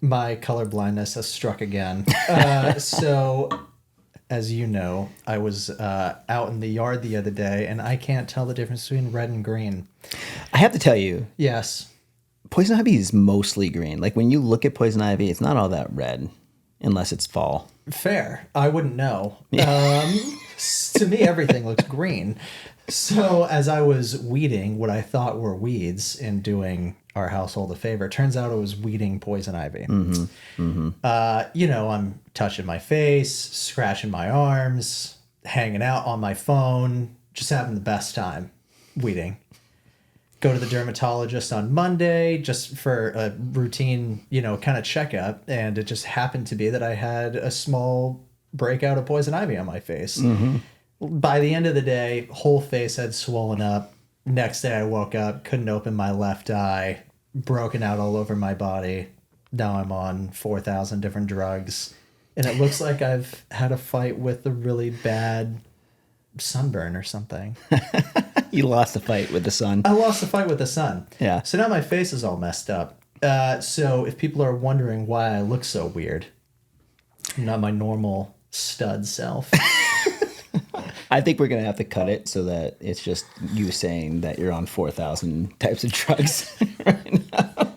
My color blindness has struck again. So, as you know, I was out in the yard the other day, and I can't tell the difference between red and green. I have to tell you, Yes, poison ivy is mostly green. Like when you look at poison ivy, it's not all that red unless it's fall. fair. I wouldn't know. To me, everything looks green. So, as I was weeding what I thought were weeds and doing our household a favor, turns out it was weeding poison ivy. I'm touching my face, scratching my arms, hanging out on my phone, just having the best time weeding. Go to the dermatologist on Monday just for a routine, kind of checkup. And it just happened to be that I had a small breakout of poison ivy on my face. By the end of the day, whole face had swollen up. Next day I woke up, couldn't open my left eye, broken out all over my body. Now I'm on 4,000 different drugs. And it looks like I've had a fight with a really bad sunburn or something. You lost the fight with the sun. I lost the fight with the sun. Yeah. So now my face is all messed up. So if people are wondering why I look so weird, I'm not my normal stud self. I think we're going to have to cut it so that it's just you saying that you're on 4,000 types of drugs right now.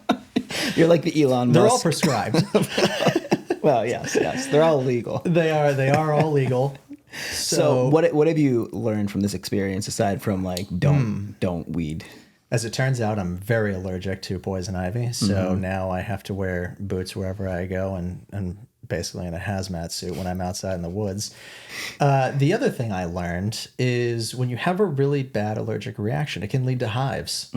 You're like the Elon Musk. They're all prescribed. Well, yes. They're all legal. They are all legal. So what have you learned from this experience aside from like don't weed? As it turns out, I'm very allergic to poison ivy. So now I have to wear boots wherever I go and basically in a hazmat suit when I'm outside in the woods. The other thing I learned is when you have a really bad allergic reaction, it can lead to hives.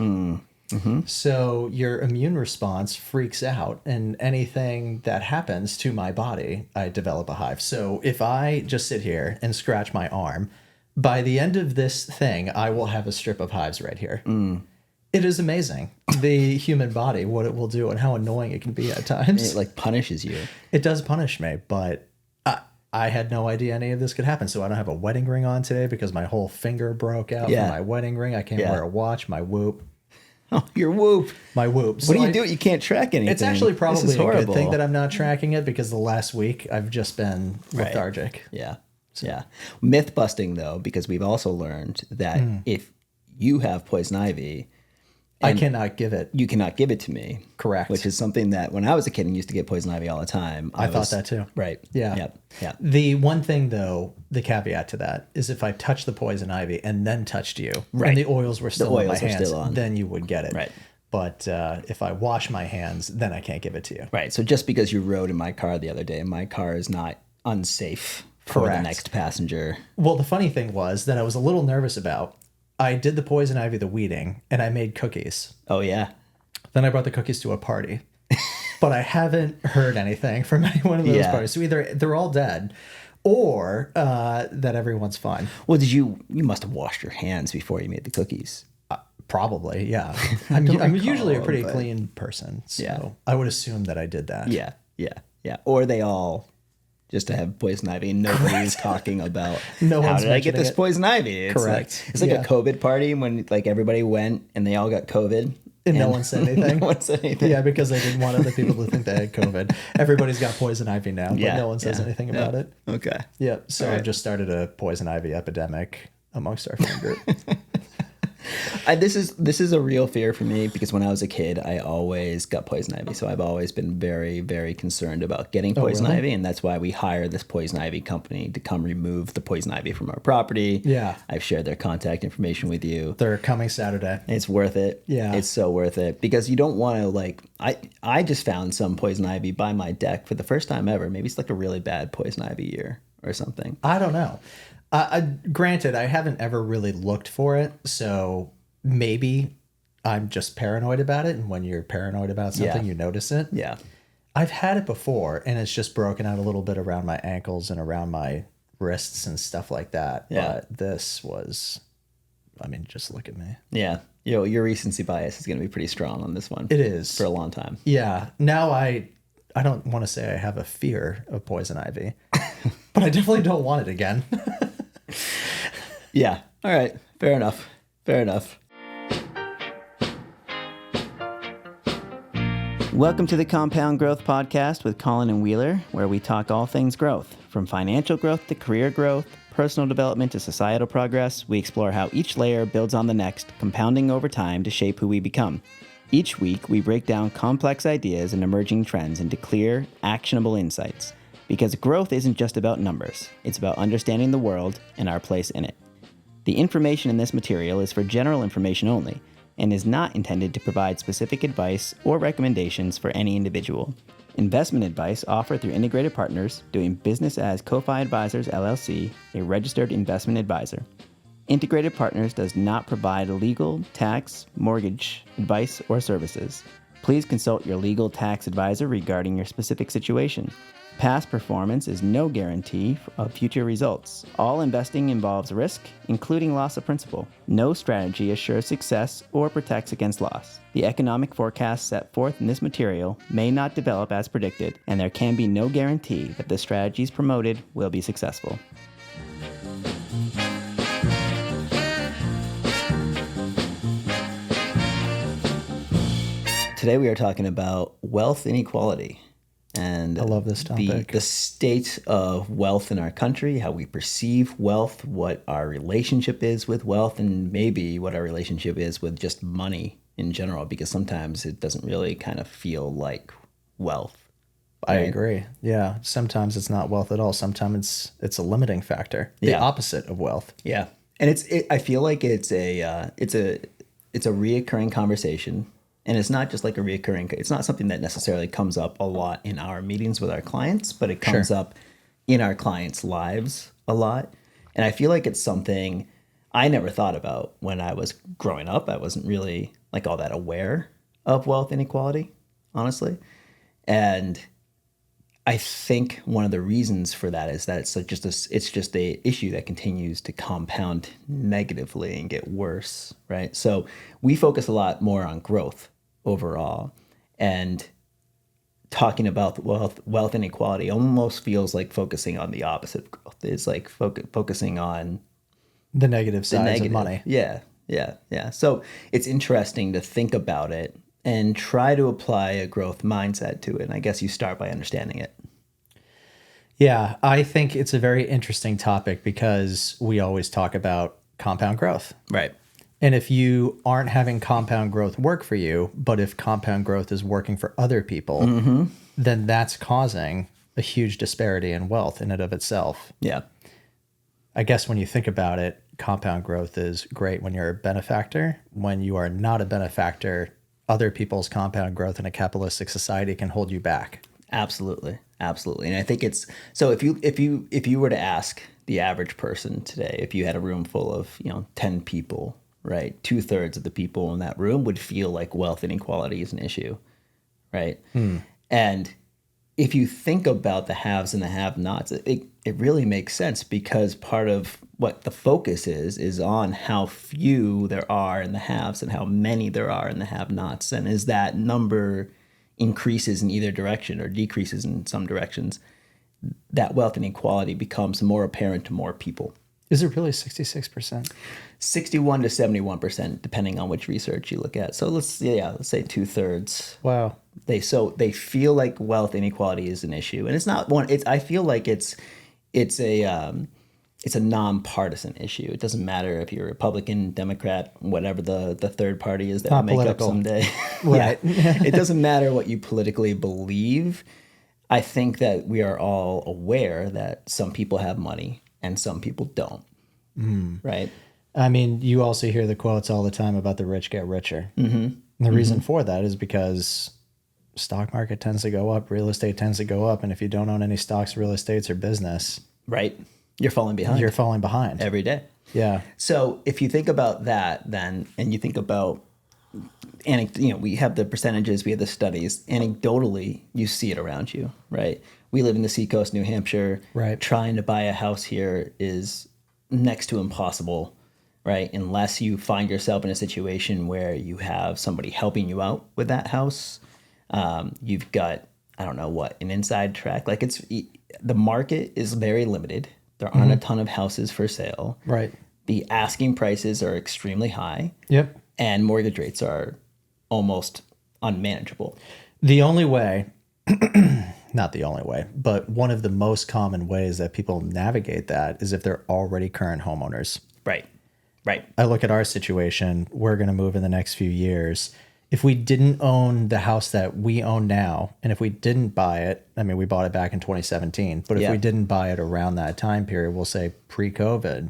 So your immune response freaks out, and anything that happens to my body, I develop a hive. So if I just sit here and scratch my arm, by the end of this thing, I will have a strip of hives right here. It is amazing, the human body, what it will do and how annoying it can be at times. It like punishes you. It does punish me, but I had no idea any of this could happen. So I don't have a wedding ring on today because my whole finger broke out from my wedding ring. I can't wear a watch, my whoop. Oh, your whoop. My whoop. What do you do? You can't track anything. It's actually probably a horrible. good thing that I'm not tracking it because the last week I've just been lethargic. Yeah. Myth busting though, because we've also learned that if you have poison ivy, I cannot give it. You cannot give it to me. Correct. Which is something that when I was a kid and used to get poison ivy all the time. I thought that too. Right. Yeah. Yeah. The one thing though, the caveat to that is if I touched the poison ivy and then touched you and the oils were still in my hands, then you would get it. Right. But if I wash my hands, then I can't give it to you. Right. So just because you rode in my car the other day, my car is not unsafe for the next passenger. Well, the funny thing was that I was a little nervous about. I did the poison ivy, the weeding, and I made cookies. Oh, yeah. Then I brought the cookies to a party. But I haven't heard anything from any one of those parties. So either they're all dead or that everyone's fine. Well, you must have washed your hands before you made the cookies. Probably, yeah. I'm usually a pretty clean person. So I would assume that I did that. Yeah. Or they all just to have poison ivy and nobody's talking about how did I get this poison ivy? Correct. It's like a COVID party when like everybody went and they all got COVID. And no one said anything. No one said anything. Yeah, because they didn't want other people to think they had COVID. Everybody's got poison ivy now, but no one says anything about it. Okay. Yeah, so I've just started a poison ivy epidemic amongst our friend group. This is a real fear for me because when I was a kid, I always got poison ivy. So I've always been very, very concerned about getting poison ivy. And that's why we hire this poison ivy company to come remove the poison ivy from our property. Yeah. I've shared their contact information with you. They're coming Saturday. It's worth it. Yeah. It's so worth it because you don't want to I just found some poison ivy by my deck for the first time ever. Maybe it's like a really bad poison ivy year or something. I don't know. Granted, I haven't ever really looked for it, so maybe I'm just paranoid about it, and when you're paranoid about something, you notice it. Yeah. I've had it before, and it's just broken out a little bit around my ankles and around my wrists and stuff like that. Yeah. But this was, just look at me. Yeah. Your recency bias is going to be pretty strong on this one. It is. For a long time. Yeah. Now I don't want to say I have a fear of poison ivy, but I definitely don't want it again. Yeah. All right. Fair enough. Welcome to the Compound Growth Podcast with Collin and Wheeler, where we talk all things growth. From financial growth to career growth, personal development to societal progress, we explore how each layer builds on the next, compounding over time to shape who we become. Each week, we break down complex ideas and emerging trends into clear, actionable insights. Because growth isn't just about numbers, it's about understanding the world and our place in it. The information in this material is for general information only, and is not intended to provide specific advice or recommendations for any individual. Investment advice offered through Integrated Partners, doing business as Ko-Fi Advisors LLC, a registered investment advisor. Integrated Partners does not provide legal, tax, mortgage advice or services. Please consult your legal tax advisor regarding your specific situation. Past performance is no guarantee of future results. All investing involves risk, including loss of principal. No strategy assures success or protects against loss. The economic forecasts set forth in this material may not develop as predicted, and there can be no guarantee that the strategies promoted will be successful. Today we are talking about wealth inequality. And I love this topic. The state of wealth in our country, how we perceive wealth, what our relationship is with wealth, and maybe what our relationship is with just money in general, because sometimes it doesn't really kind of feel like wealth. Right? I agree. Yeah. Sometimes it's not wealth at all. Sometimes it's a limiting factor. The opposite of wealth. Yeah. And I feel like it's a reoccurring conversation. And it's not just like it's not something that necessarily comes up a lot in our meetings with our clients, but it comes up in our clients' lives a lot. And I feel like it's something I never thought about when I was growing up. I wasn't really like all that aware of wealth inequality, honestly. And I think one of the reasons for that is that it's just a issue that continues to compound negatively and get worse, right? So we focus a lot more on growth overall, and talking about wealth inequality almost feels like focusing on the opposite of growth. It's like focusing on the negative sides of money. Yeah. So it's interesting to think about it and try to apply a growth mindset to it. And I guess you start by understanding it. Yeah, I think it's a very interesting topic because we always talk about compound growth. Right. And if you aren't having compound growth work for you, but if compound growth is working for other people, then that's causing a huge disparity in wealth in and of itself. Yeah. I guess when you think about it, compound growth is great when you're a benefactor. When you are not a benefactor, other people's compound growth in a capitalistic society can hold you back. Absolutely. And I think it's so if you were to ask the average person today, if you had a room full of 10 people, right, 2/3 of the people in that room would feel like wealth inequality is an issue, right? And if you think about the haves and the have-nots, it really makes sense, because part of what the focus is on how few there are in the haves and how many there are in the have-nots. And as that number increases in either direction or decreases in some directions, that wealth inequality becomes more apparent to more people. Is it really 66%? 61 to 71%, depending on which research you look at. So let's say 2/3. Wow. They feel like wealth inequality is an issue, and it's not one. I feel like it's a nonpartisan issue. It doesn't matter if you're Republican, Democrat, whatever the third party is that will make up someday. Right. It doesn't matter what you politically believe. I think that we are all aware that some people have money and some people don't. Right. I mean, you also hear the quotes all the time about the rich get richer. And the reason for that is because stock market tends to go up, real estate tends to go up, and if you don't own any stocks, real estates, or business, right, you're falling behind. You're falling behind every day. Yeah. So if you think about that, then, and you think about, we have the percentages, we have the studies. Anecdotally, you see it around you, right? We live in the seacoast, New Hampshire. Right. Trying to buy a house here is next to impossible, right? Unless you find yourself in a situation where you have somebody helping you out with that house. You've got, an inside track. Like the market is very limited. There aren't a ton of houses for sale. Right. The asking prices are extremely high. Yep. And mortgage rates are almost unmanageable. The only way, not the only way, but one of the most common ways that people navigate that is if they're already current homeowners. Right. Right. I look at our situation, we're going to move in the next few years. If we didn't own the house that we own now, and if we didn't buy it, I mean, we bought it back in 2017, but if we didn't buy it around that time period, we'll say pre-COVID,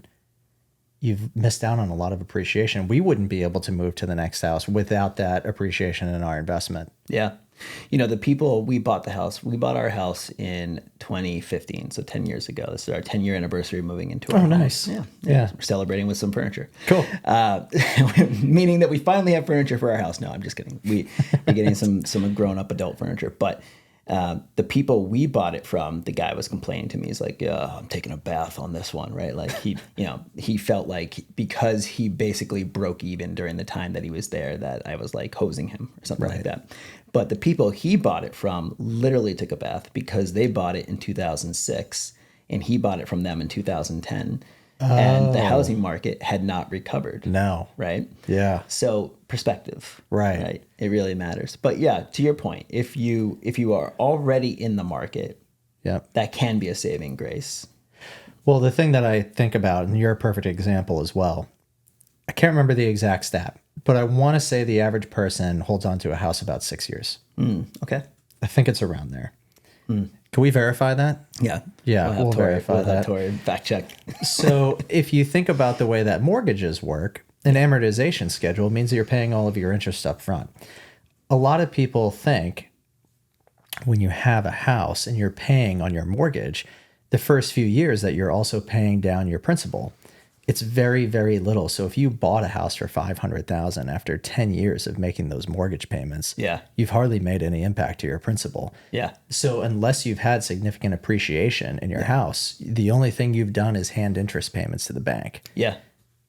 you've missed out on a lot of appreciation. We wouldn't be able to move to the next house without that appreciation in our investment. Yeah. You know, the people, we bought our house in 2015, so 10 years ago. This is our 10-year anniversary moving into our home. Nice. Yeah. We're celebrating with some furniture. Cool. Meaning that we finally have furniture for our house. No, I'm just kidding. We're getting some grown-up adult furniture. But the people we bought it from, the guy was complaining to me. He's like, I'm taking a bath on this one, right? Like he felt like because he basically broke even during the time that he was there, that I was like hosing him or something like that. But the people he bought it from literally took a bath because they bought it in 2006 and he bought it from them in 2010. And the housing market had not recovered. No. Right? Yeah. So perspective. Right. It really matters. But yeah, to your point, if you are already in the market, that can be a saving grace. Well, the thing that I think about, and you're a perfect example as well, I can't remember the exact stat, but I want to say the average person holds on to a house about 6 years. Okay. I think it's around there. Can we verify that? Yeah. Yeah, we'll verify that. Tori fact check. So if you think about the way that mortgages work, an amortization schedule means that you're paying all of your interest up front. A lot of people think when you have a house and you're paying on your mortgage, the first few years that you're also paying down your principal. It's very, very little. So if you bought a house for $500,000 after 10 years of making those mortgage payments, you've hardly made any impact to your principal. Yeah. So unless you've had significant appreciation in your house, the only thing you've done is hand interest payments to the bank. Yeah.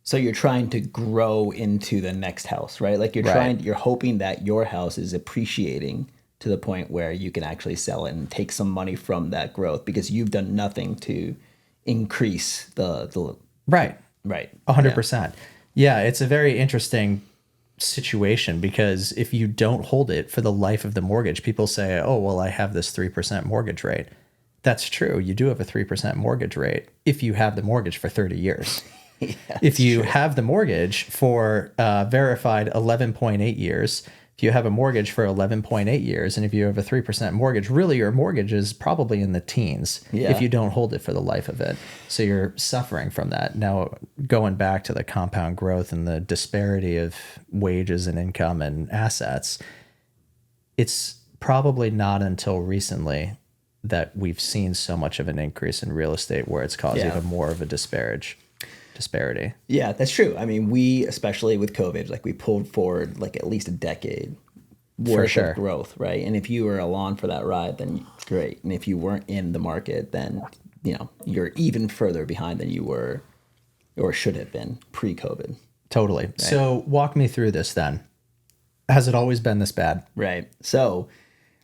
So you're trying to grow into the next house, right? Like you're hoping that your house is appreciating to the point where you can actually sell it and take some money from that growth because you've done nothing to increase the Right. Right. 100%. Yeah, it's a very interesting situation because if you don't hold it for the life of the mortgage, people say, oh, well, I have this 3% mortgage rate. That's true. You do have a 3% mortgage rate if you have the mortgage for 30 years. If you have the mortgage for verified 11.8 years, if you have a mortgage for 11.8 years, and if you have a 3% mortgage, really your mortgage is probably in the teens if you don't hold it for the life of it. So you're suffering from that. Now, going back to the compound growth and the disparity of wages and income and assets, it's probably not until recently that we've seen so much of an increase in real estate where it's caused even more of a disparity. Yeah, that's true. I mean, we, especially with COVID, like we pulled forward like at least a decade worth of growth, right? And if you were along for that ride, then great. And if you weren't in the market, then, you're even further behind than you were or should have been pre-COVID. Totally. Right? So walk me through this then. Has it always been this bad? Right. So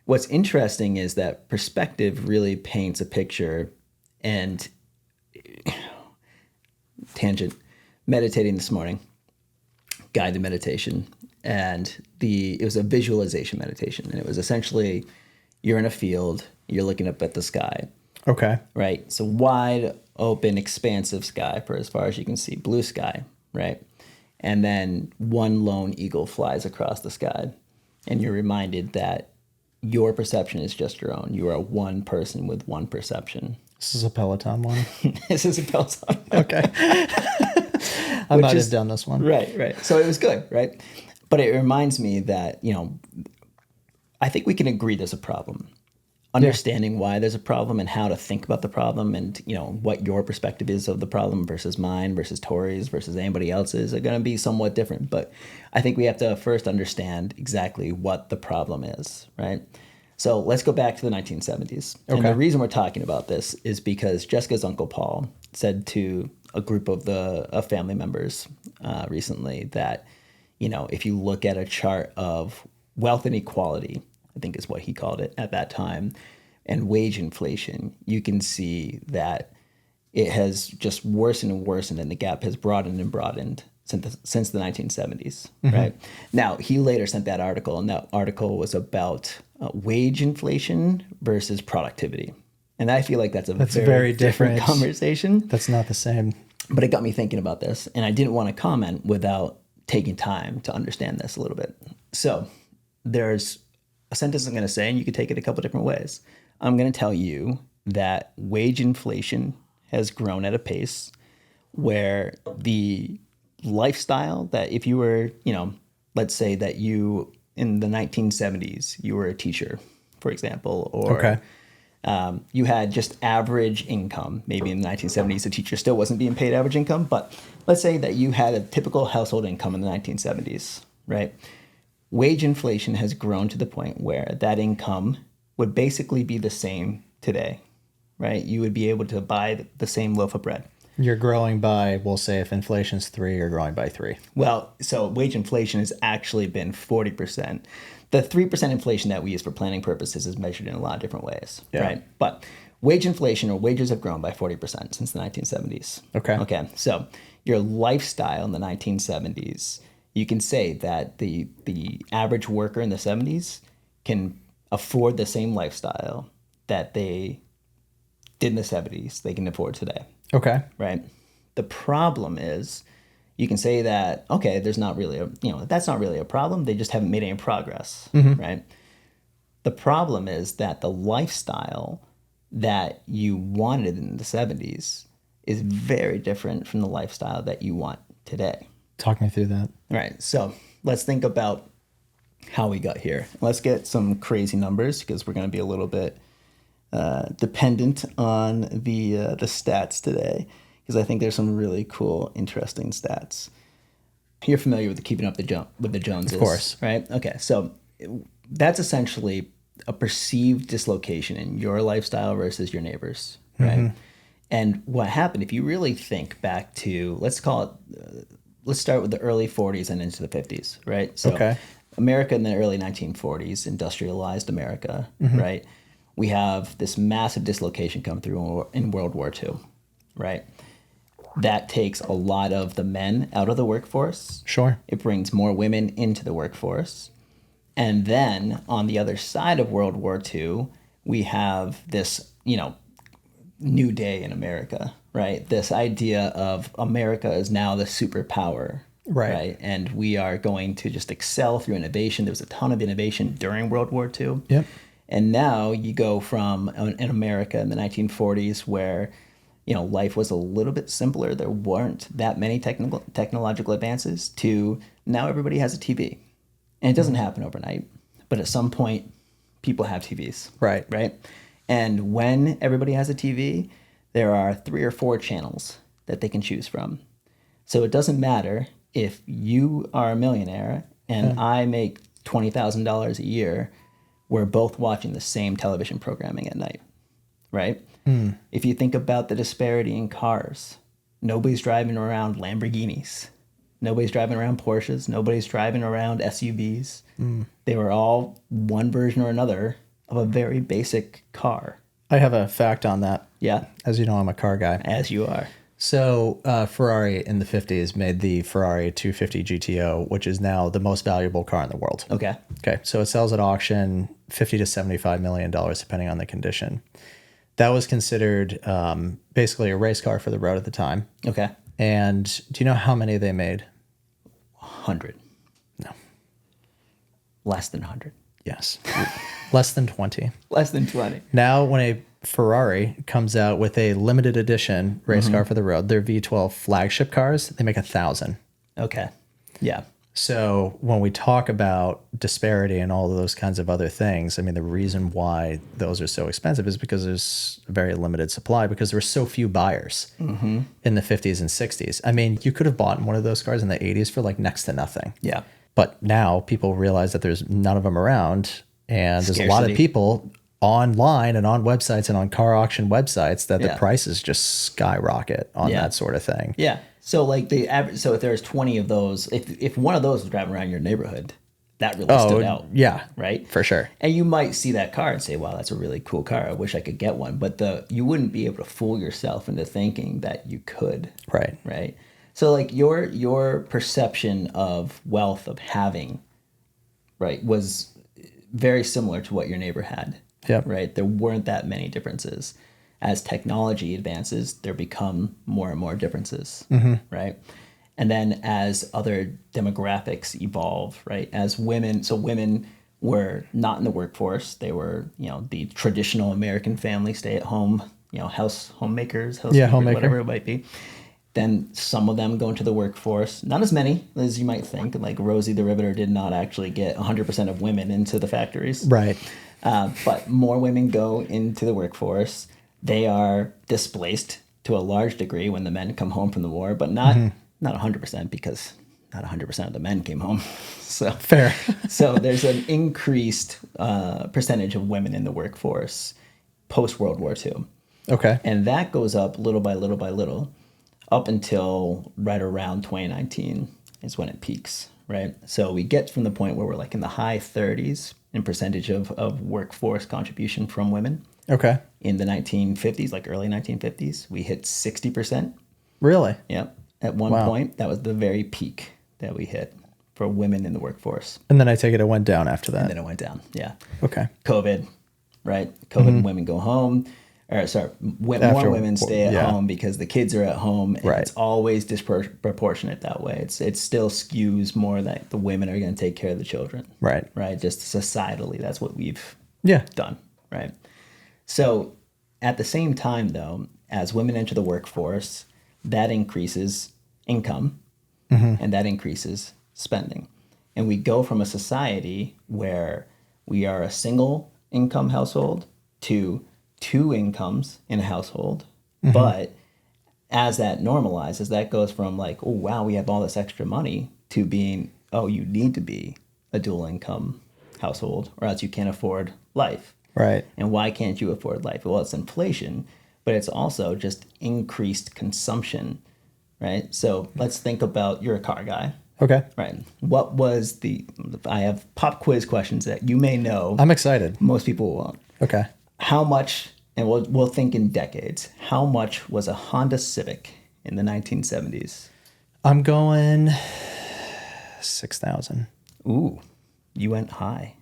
what's interesting is that perspective really paints a picture and... Tangent, meditating this morning, guided meditation, and it was a visualization meditation, and it was essentially you're in a field, you're looking up at the sky. Okay. Right. So wide open, expansive sky for as far as you can see, blue sky, right? And then one lone eagle flies across the sky, and you're reminded that your perception is just your own. You are one person with one perception. This is a Peloton one. This is a Peloton. Okay. I might have done this one. Right. So it was good, right? But it reminds me that, I think we can agree there's a problem. Understanding why there's a problem and how to think about the problem and, what your perspective is of the problem versus mine versus Tori's versus anybody else's are going to be somewhat different. But I think we have to first understand exactly what the problem is, right? So let's go back to the 1970s. Okay. And the reason we're talking about this is because Jessica's Uncle Paul said to a group of family members recently that, if you look at a chart of wealth inequality, I think is what he called it at that time, and wage inflation, you can see that it has just worsened and worsened, and the gap has broadened and broadened since the 1970s, right? Now, he later sent that article, and that article was about wage inflation versus productivity. And I feel like that's a very different different conversation. That's not the same. But it got me thinking about this, and I didn't want to comment without taking time to understand this a little bit. So there's a sentence I'm going to say, and you could take it a couple different ways. I'm going to tell you that wage inflation has grown at a pace where the lifestyle that if you were, let's say that you in the 1970s, you were a teacher, for example, or Okay. You had just average income. Maybe in the 1970s, the teacher still wasn't being paid average income, but let's say that you had a typical household income in the 1970s, right? Wage inflation has grown to the point where that income would basically be the same today, right? You would be able to buy the same loaf of bread. You're growing by, we'll say if inflation's 3, you're growing by 3. Well, so wage inflation has actually been 40%. The 3% inflation that we use for planning purposes is measured in a lot of different ways, right? But wage inflation or wages have grown by 40% since the 1970s. Okay. Okay. So your lifestyle in the 1970s, you can say that the average worker in the 70s can afford the same lifestyle that they did in the 70s, they can afford today. Okay. Right. The problem is you can say that, okay, there's not really that's not really a problem. They just haven't made any progress. Right. The problem is that the lifestyle that you wanted in the 70s is very different from the lifestyle that you want today. Talk me through that. Right. So let's think about how we got here. Let's get some crazy numbers because we're going to be a little bit dependent on the stats today, because I think there's some really cool, interesting stats. You're familiar with the Keeping Up with the Joneses, Of course. right? Okay, so that's essentially a perceived dislocation in your lifestyle versus your neighbors, right? And what happened, if you really think back to, let's start with the early 40s and into the 50s, right? So Okay. America in the early 1940s, industrialized America, right? We have this massive dislocation come through in World War II, right? That takes a lot of the men out of the workforce. Sure. It brings more women into the workforce. And then on the other side of World War II, we have this, new day in America, right? This idea of America is now the superpower, Right. And we are going to just excel through innovation. There was a ton of innovation during World War II. Yep. And now you go from in America in the 1940s where, life was a little bit simpler. There weren't that many technological advances to now everybody has a TV. And it doesn't happen overnight, but at some point people have TVs. Right. Right. And when everybody has a TV, there are 3 or 4 channels that they can choose from. So it doesn't matter if you are a millionaire and I make $20,000 a year, we're both watching the same television programming at night, right? If you think about the disparity in cars, nobody's driving around Lamborghinis. Nobody's driving around Porsches. Nobody's driving around SUVs. They were all one version or another of a very basic car. I have a fact on that. Yeah, As you know, I'm a car guy. as you are. So Ferrari in the 50s made the Ferrari 250 GTO, which is now the most valuable car in the world. Okay. Okay, so it sells at auction $50 to $75 million, depending on the condition. That was considered basically a race car for the road at the time. Okay. And do you know how many they made? 100. No. Less than 100. Yes. Less than 20. Less than 20. Now, when a Ferrari comes out with a limited edition race car for the road, their V12 flagship cars, they make 1,000. Okay. Yeah. So when we talk about disparity and all of those kinds of other things, I mean, the reason why those are so expensive is because there's a very limited supply, because there were so few buyers in the 50s and 60s. I mean, you could have bought one of those cars in the 80s for like next to nothing. Yeah. But now people realize that there's none of them around, and there's a lot of Scarcity. people online and on websites and on car auction websites that the Yeah. prices just skyrocket on Yeah. that sort of thing. Yeah. So like the average, so if there's 20 of those, if one of those was driving around your neighborhood, that really stood out. Yeah, Right. for sure. And you might see that car and say, wow, that's a really cool car. I wish I could get one. But you wouldn't be able to fool yourself into thinking that you could. Right. Right. So like your perception of wealth, of having, right, was very similar to what your neighbor had. Yep. Right? There weren't that many differences. As technology advances, there become more and more differences, right? And then as other demographics evolve, right? As women, so women were not in the workforce. They were, the traditional American family, stay at home, homemakers, homemaker. whatever it might be. Then some of them go into the workforce. Not as many as you might think. Like Rosie the Riveter did not actually get 100% of women into the factories. Right. But more women go into the workforce. They are displaced to a large degree when the men come home from the war, but not 100% because not 100% of the men came home. So fair. So there's an increased percentage of women in the workforce post World War II. Okay. And that goes up little by little by little up until right around 2019 is when it peaks, right? So we get from the point where we're like in the high 30s in percentage of workforce contribution from women. Okay. In the 1950s, like early 1950s, we hit 60%. Really? Yep. At one point, that was the very peak that we hit for women in the workforce. And then I take it went down after that. And then it went down. Yeah. Okay. COVID, right? COVID, women go home. More women stay at home because the kids are at home. And it's always disproportionate that way. It still skews more that the women are going to take care of the children. Right. Right. Just societally, that's what we've done. Right. So at the same time, though, as women enter the workforce, that increases income and that increases spending. And we go from a society where we are a single income household to 2 incomes in a household. But as that normalizes, that goes from like, oh, wow, we have all this extra money to being, oh, you need to be a dual income household or else you can't afford life. Right. And why can't you afford life? Well, it's inflation, but it's also just increased consumption, right? So let's think about, you're a car guy. Okay. Right. What was I have pop quiz questions that you may know. I'm excited. Most people won't. Okay. How much, and we'll think in decades, how much was a Honda Civic in the 1970s? I'm going 6,000. Ooh, you went high.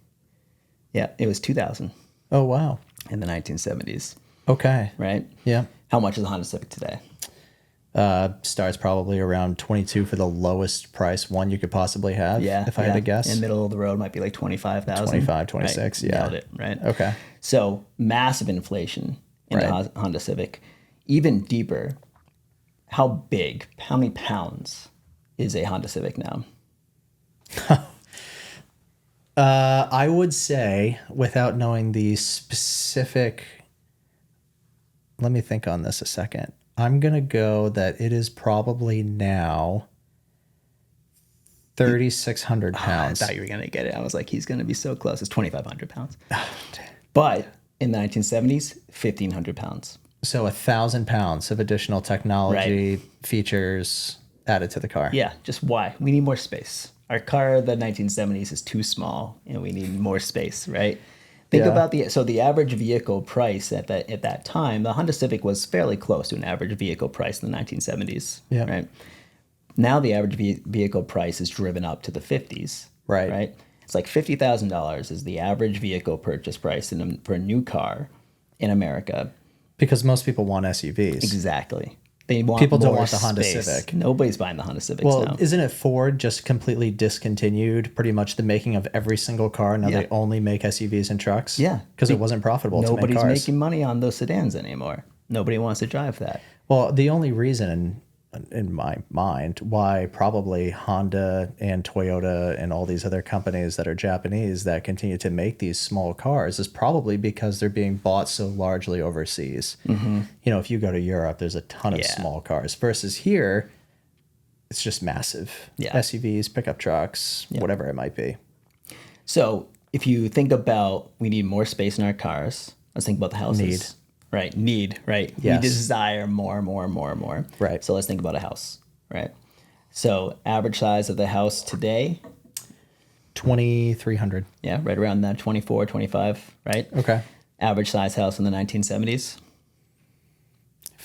Yeah, it was 2,000. Oh, wow. In the 1970s. Okay. Right? Yeah. How much is a Honda Civic today? Starts probably around 22 for the lowest price one you could possibly have. Yeah. If I had to guess. In middle of the road might be like 25,000. 25, 26. Right? Yeah. Nailed it. Right. Okay. So massive inflation in the Honda Civic. Even deeper, how many pounds is a Honda Civic now? I would say, without knowing the specific, let me think on this a second. I'm going to go that it is probably now 3,600 pounds. I thought you were going to get it. I was like, he's going to be so close. It's 2,500 pounds. Oh, but in the 1970s, 1,500 pounds. So 1,000 pounds of additional technology features added to the car. Yeah, just why? We need more space. Our car of the 1970s is too small, and we need more space, right? Think about the average vehicle price at that time. The Honda Civic was fairly close to an average vehicle price in the 1970s, right? Now the average vehicle price is driven up to the 50s, right? It's like $50,000 is the average vehicle purchase price for a new car in America. Because most people want SUVs. Exactly. People don't want the Honda Civic. Nobody's buying the Honda Civics now. Isn't it Ford just completely discontinued pretty much the making of every single car? Now they only make SUVs and trucks? Yeah. Because it wasn't profitable to make cars. Nobody's making money on those sedans anymore. Nobody wants to drive that. Well, the only reason in my mind why probably Honda and Toyota and all these other companies that are Japanese that continue to make these small cars is probably because they're being bought so largely overseas. If you go to Europe, there's a ton of small cars versus here it's just massive SUVs, pickup trucks, whatever it might be. So if you think about we need more space in our cars, let's think about the houses. Need, right? Yes. We desire more. Right. So let's think about a house, right? So average size of the house today? 2,300. Yeah, right around that 24, 25, right? Okay. Average size house in the 1970s?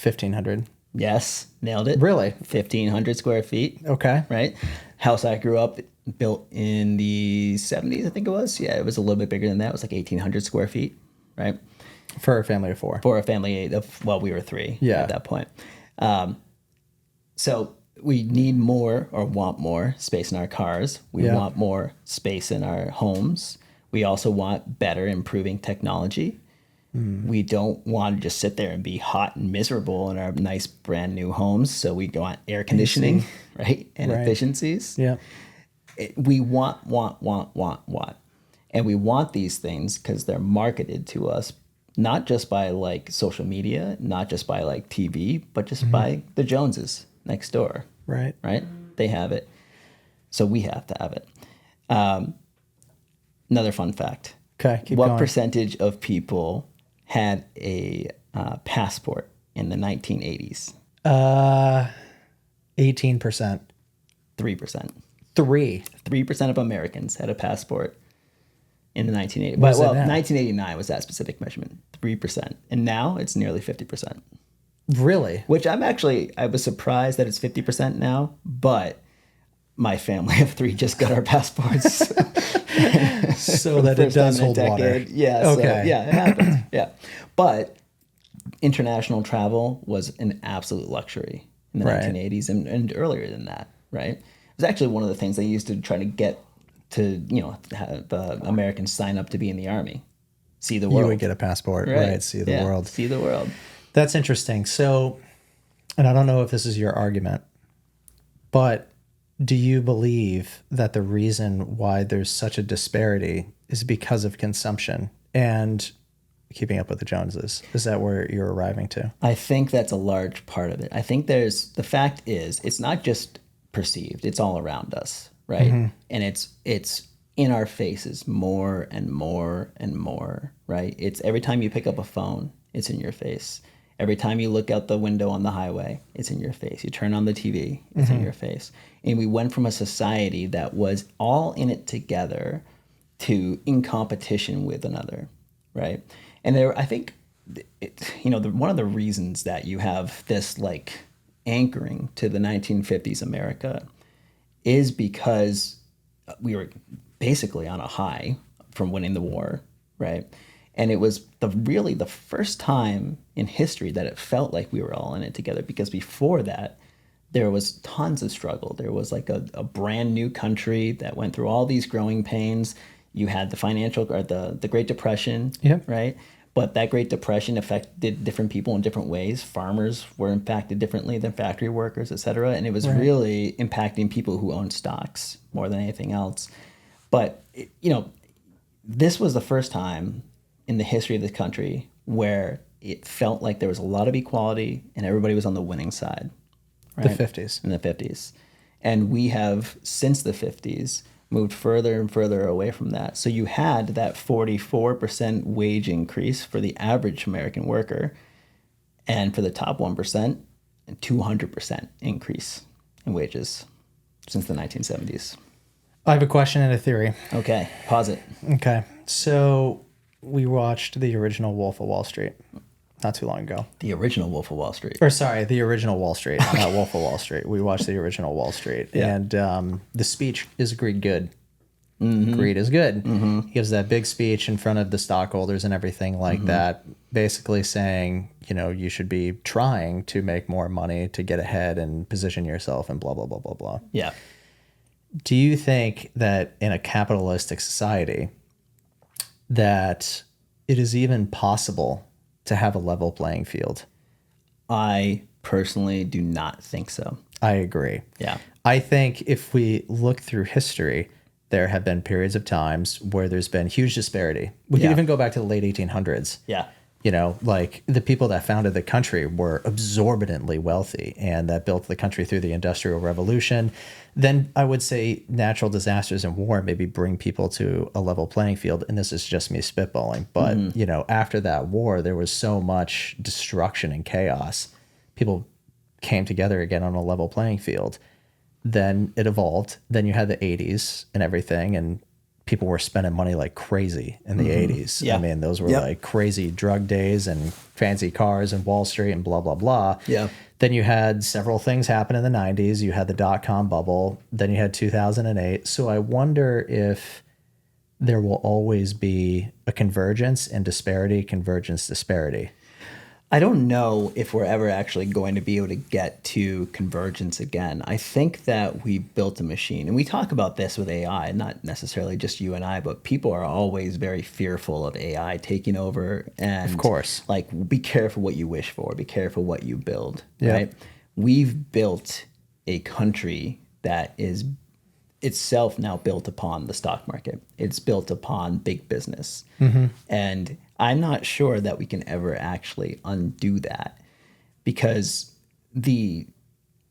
1,500. Yes, nailed it. Really? 1,500 square feet. Okay. Right? House I grew up built in the 70s, I think it was. Yeah, it was a little bit bigger than that. It was like 1,800 square feet, right? For a family of four. For a family of, well, we were three at that point. So we need more or want more space in our cars. We want more space in our homes. We also want better improving technology. We don't want to just sit there and be hot and miserable in our nice brand new homes. So we want air conditioning, right? And efficiencies. Yeah. We want. And we want these things because they're marketed to us, not just by like social media, not just by like TV, but just by the Joneses next door. Right. Right? They have it. So we have to have it. Another fun fact. Okay, keep what going. percentage of people had a passport in the 1980s? 18%. 3%. 3% of Americans had a passport in the 1980s. What is it Well, now? 1989 was that specific measurement, 3%. And now it's nearly 50%. Really? Which I was surprised that it's 50% now, but my family of three just got our passports. So that it does hold water. Yeah. Okay. So, yeah, it happens. Yeah. But international travel was an absolute luxury in the 1980s and earlier than that, right? It was actually one of the things they used to try to get to, have the Americans sign up to be in the army. See the world. You would get a passport, right? See the world. See the world. That's interesting. So, and I don't know if this is your argument, but do you believe that the reason why there's such a disparity is because of consumption and keeping up with the Joneses? Is that where you're arriving to? I think that's a large part of it. I think the fact is, it's not just perceived, it's all around us, right? And it's in our faces more and more and more, right? It's every time you pick up a phone, it's in your face. Every time you look out the window on the highway, it's in your face. You turn on the TV, it's in your face. And we went from a society that was all in it together to in competition with another, right? And I think, one of the reasons that you have this like anchoring to the 1950s America is because we were basically on a high from winning the war, right? And it was really the first time in history that it felt like we were all in it together, because before that, there was tons of struggle. There was like a brand new country that went through all these growing pains. You had the Great Depression, right? But that Great Depression affected different people in different ways. Farmers were impacted differently than factory workers, et cetera. And it was really impacting people who owned stocks more than anything else. But, this was the first time in the history of this country where it felt like there was a lot of equality and everybody was on the winning side. Right? The 50s. In the 50s. And we have, since the 50s, moved further and further away from that. So you had that 44% wage increase for the average American worker, and for the top 1%, a 200% increase in wages since the 1970s. I have a question and a theory. Okay, pause it. Okay. So we watched the original Wolf of Wall Street not too long ago. The original Wolf of Wall Street. Or sorry, the original Wall Street, not Wolf of Wall Street. We watched the original Wall Street. Yeah. And the speech is Greed good. Greed is good. He gives that big speech in front of the stockholders and everything like that, basically saying, you should be trying to make more money to get ahead and position yourself and blah, blah, blah, blah, blah. Yeah. Do you think that in a capitalistic society that it is even possible to have a level playing field? I personally do not think so. I agree. Yeah. I think if we look through history, there have been periods of times where there's been huge disparity. We can even go back to the late 1800s. Yeah. Like the people that founded the country were absorbently wealthy and that built the country through the Industrial Revolution. Then I would say natural disasters and war maybe bring people to a level playing field. And this is just me spitballing. But, after that war, there was so much destruction and chaos. People came together again on a level playing field. Then it evolved. Then you had the 80s and everything, and people were spending money like crazy in the 80s. Yeah. I mean, those were like crazy drug days and fancy cars and Wall Street and blah, blah, blah. Yeah. Then you had several things happen in the 90s. You had the dot-com bubble. Then you had 2008. So I wonder if there will always be a convergence and disparity, convergence, disparity. I don't know if we're ever actually going to be able to get to convergence again. I think that we built a machine, and we talk about this with AI, not necessarily just you and I, but people are always very fearful of AI taking over. And of course, like, be careful what you wish for, be careful what you build, right? We've built a country that is itself now built upon the stock market. It's built upon big business. And I'm not sure that we can ever actually undo that, because the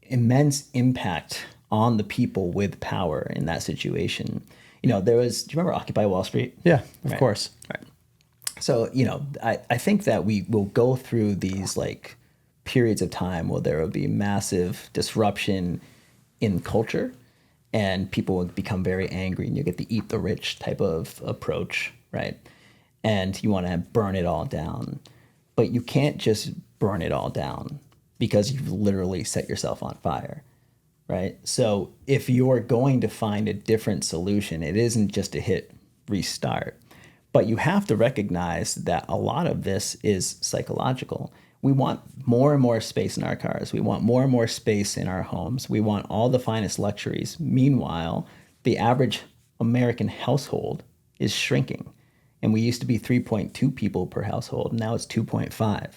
immense impact on the people with power in that situation. Do you remember Occupy Wall Street? Yeah, of course. Right. So, I think that we will go through these like periods of time where there will be massive disruption in culture, and people will become very angry, and you get the eat the rich type of approach, right? And you want to burn it all down. But you can't just burn it all down, because you've literally set yourself on fire, right? So if you're going to find a different solution, it isn't just to hit restart. But you have to recognize that a lot of this is psychological. We want more and more space in our cars. We want more and more space in our homes. We want all the finest luxuries. Meanwhile, the average American household is shrinking. And we used to be 3.2 people per household. Now it's 2.5.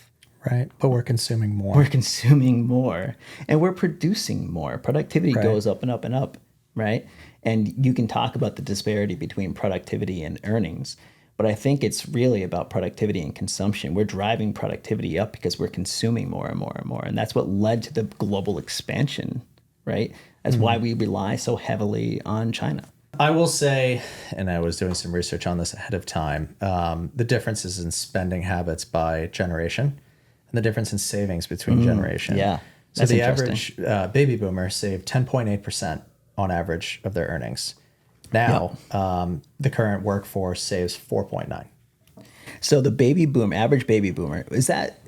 Right. But we're consuming more. We're consuming more. And we're producing more. Productivity goes up and up and up, right? And you can talk about the disparity between productivity and earnings. But I think it's really about productivity and consumption. We're driving productivity up because we're consuming more and more and more. And that's what led to the global expansion, right? That's why we rely so heavily on China. I will say, and I was doing some research on this ahead of time, the differences in spending habits by generation and the difference in savings between generation. Yeah. So the average baby boomer saved 10.8% on average of their earnings. Now, the current workforce saves 4.9. So the average baby boomer, is that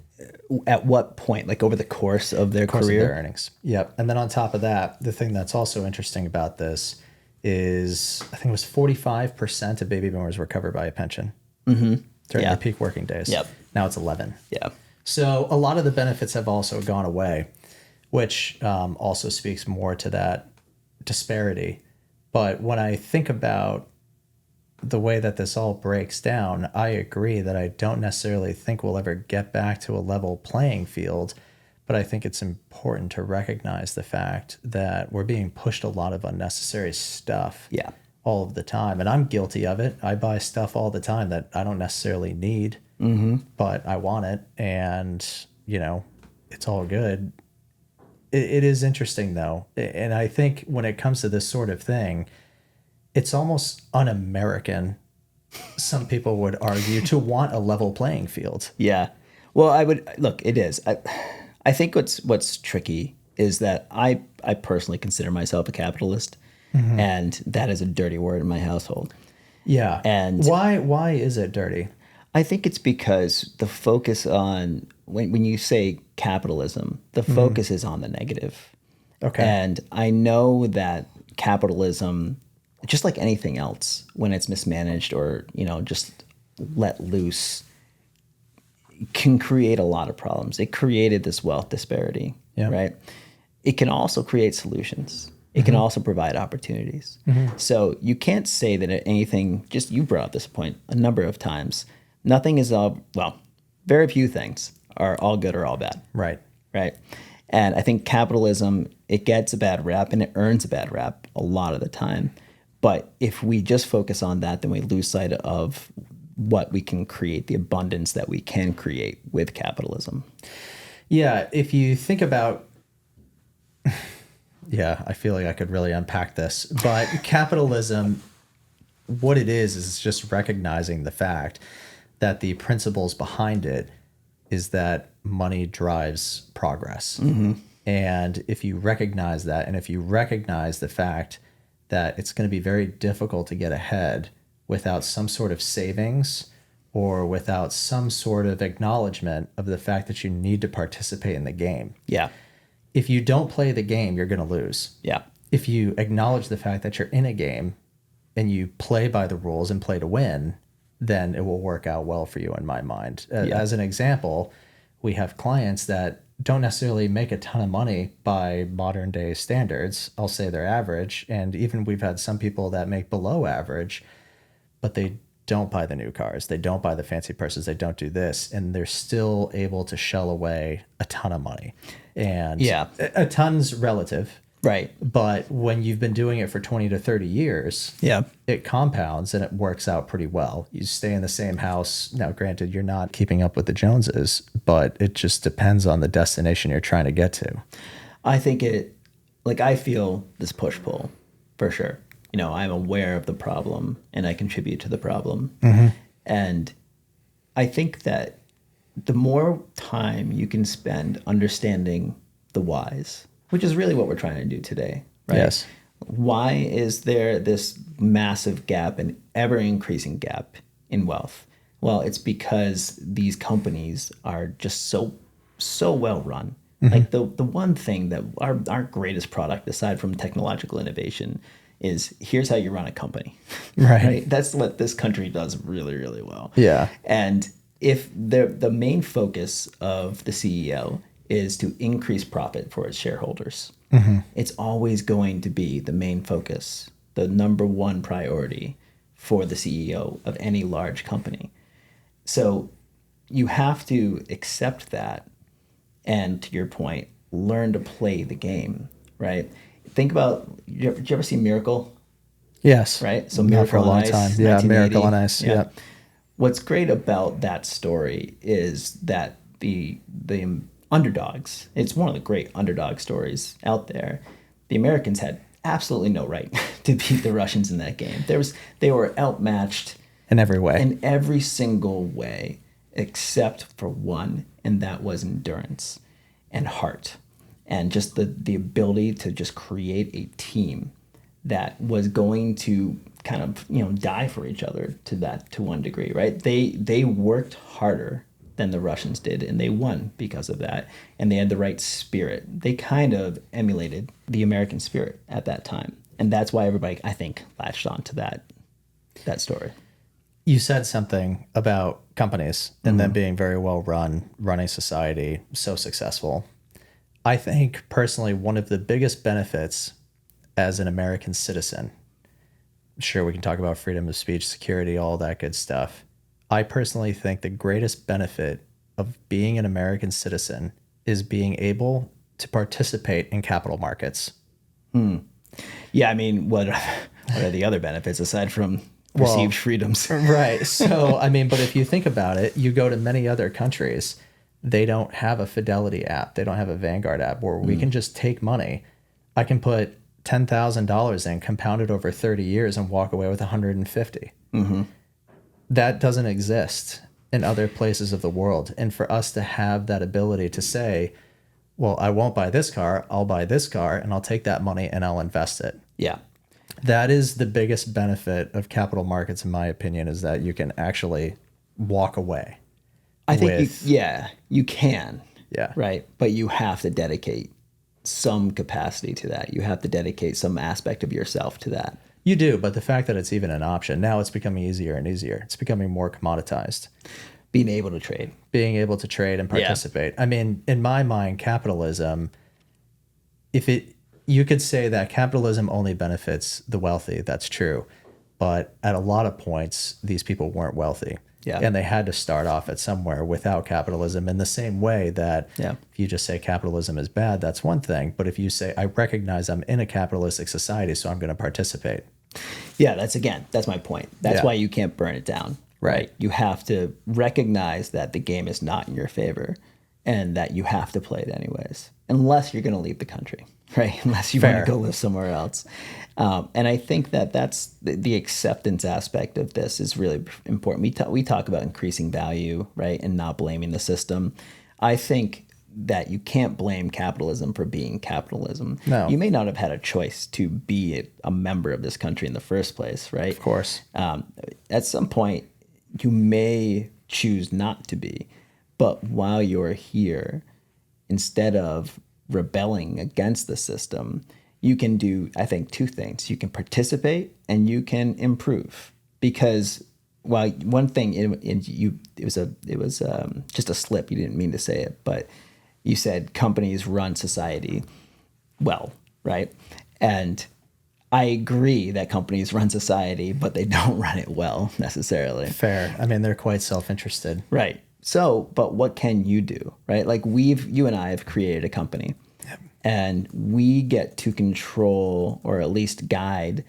at what point, like over the course of their career? Of their earnings. Yep. And then on top of that, the thing that's also interesting about this is I think it was 45% of baby boomers were covered by a pension during their peak working days. Yep. Now it's 11. Yeah. So a lot of the benefits have also gone away, which also speaks more to that disparity. But when I think about the way that this all breaks down, I agree that I don't necessarily think we'll ever get back to a level playing field. But I think it's important to recognize the fact that we're being pushed a lot of unnecessary stuff all of the time. And I'm guilty of it. I buy stuff all the time that I don't necessarily need, but I want it. And, it's all good. It is interesting, though. And I think when it comes to this sort of thing, it's almost un-American, some people would argue, to want a level playing field. Yeah. Well, it is. I think what's tricky is that I personally consider myself a capitalist, and that is a dirty word in my household. Yeah. And why is it dirty? I think it's because the focus on when you say capitalism, the focus is on the negative. Okay. And I know that capitalism, just like anything else, when it's mismanaged or just let loose, can create a lot of problems. It created this wealth disparity, right? It can also create solutions. It can also provide opportunities. So you can't say that anything, just you brought up this point a number of times, nothing is very few things are all good or all bad. Right. Right. And I think capitalism, it gets a bad rap and it earns a bad rap a lot of the time. But if we just focus on that, then we lose sight of what we can create, the abundance that we can create with capitalism. Yeah, if you think about, I feel like I could really unpack this, but capitalism, what it is just recognizing the fact that the principles behind it is that money drives progress. And if you recognize that, and if you recognize the fact that it's going to be very difficult to get ahead without some sort of savings or without some sort of acknowledgement of the fact that you need to participate in the game. Yeah. If you don't play the game, you're going to lose. Yeah. If you acknowledge the fact that you're in a game and you play by the rules and play to win, then it will work out well for you in my mind. As an example, we have clients that don't necessarily make a ton of money by modern day standards. I'll say they're average. And even we've had some people that make below average, but they don't buy the new cars. They don't buy the fancy purses. They don't do this. And they're still able to shell away a ton of money. And a ton's relative. Right. But when you've been doing it for 20 to 30 years, Yeah. it compounds and it works out pretty well. You stay in the same house. Now, granted, you're not keeping up with the Joneses, but it just depends on the destination you're trying to get to. I think I feel this push-pull for sure. You know, I'm aware of the problem and I contribute to the problem. Mm-hmm. And I think that the more time you can spend understanding the whys, which is really what we're trying to do today, right? Yes. Why is there this massive gap, an ever-increasing gap in wealth? Well, it's because these companies are just so well run. Mm-hmm. Like the one thing that our greatest product, aside from technological innovation, is here's how you run a company. Right. That's what this country does really, really well. Yeah. And if the main focus of the CEO is to increase profit for its shareholders, mm-hmm. it's always going to be the main focus, the number one priority for the CEO of any large company. So you have to accept that and, to your point, learn to play the game, right? Think about, did you ever see Miracle? Yes. Right? So Miracle for a long on Ice, time. Yeah, Miracle on Ice. Yeah. What's great about that story is that the underdogs, it's one of the great underdog stories out there. The Americans had absolutely no right to beat the Russians in that game. They were outmatched in every way. In every single way, except for one, and that was endurance and heart. And just the ability to just create a team that was going to kind of, die for each other to one degree, right? They worked harder than the Russians did, and they won because of that. And they had the right spirit. They kind of emulated the American spirit at that time. And that's why everybody, I think, latched on to that story. You said something about companies and mm-hmm. them being very well run, running society, so successful. I think personally one of the biggest benefits as an American citizen, sure, we can talk about freedom of speech, security, all that good stuff. I personally think the greatest benefit of being an American citizen is being able to participate in capital markets. Yeah, I mean, what are the other benefits aside from perceived freedoms? Right. So, I mean, but if you think about it, you go to many other countries, they don't have a Fidelity app. They don't have a Vanguard app where we can just take money. I can put $10,000 in, compound it over 30 years and walk away with 150. Mm-hmm. That doesn't exist in other places of the world. And for us to have that ability to say, well, I won't buy this car, I'll buy this car, and I'll take that money and I'll invest it. Yeah. That is the biggest benefit of capital markets, in my opinion, is that you can actually walk away. I think you can. Yeah. Right. But you have to dedicate some capacity to that. You have to dedicate some aspect of yourself to that. You do, but the fact that it's even an option, now it's becoming easier and easier. It's becoming more commoditized. Being able to trade and participate. Yeah. I mean, in my mind, capitalism, you could say that capitalism only benefits the wealthy. That's true. But at a lot of points, these people weren't wealthy. Yeah. And they had to start off at somewhere without capitalism, in the same way that if you just say capitalism is bad, that's one thing. But if you say, I recognize I'm in a capitalistic society, so I'm going to participate. Yeah, that's my point. That's why you can't burn it down. Right. You have to recognize that the game is not in your favor and that you have to play it anyways, unless you're going to leave the country, right? Unless you want to go live somewhere else. And I think that that's the acceptance aspect of this is really important. We talk about increasing value, right, and not blaming the system. I think that you can't blame capitalism for being capitalism. No. You may not have had a choice to be a member of this country in the first place, right? Of course. At some point, you may choose not to be. But while you're here, instead of rebelling against the system, you can do, I think, two things. You can participate and you can improve. Because while one thing, it was just a slip. You didn't mean to say it, but you said companies run society well, right? And I agree that companies run society, but they don't run it well necessarily. Fair. I mean, they're quite self-interested. Right. So, but what can you do, right? Like you and I have created a company, and we get to control or at least guide,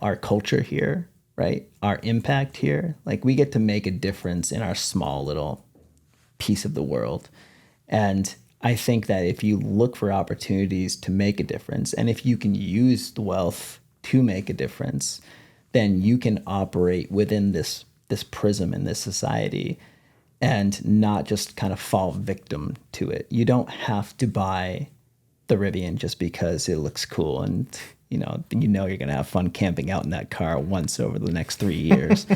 our culture here, right? Our impact here. Like we get to make a difference in our small little piece of the world. And I think that if you look for opportunities to make a difference, and if you can use the wealth to make a difference, then you can operate within this prism in this society and not just kind of fall victim to it. You don't have to buy the Rivian just because it looks cool and you're going to have fun camping out in that car once over the next 3 years.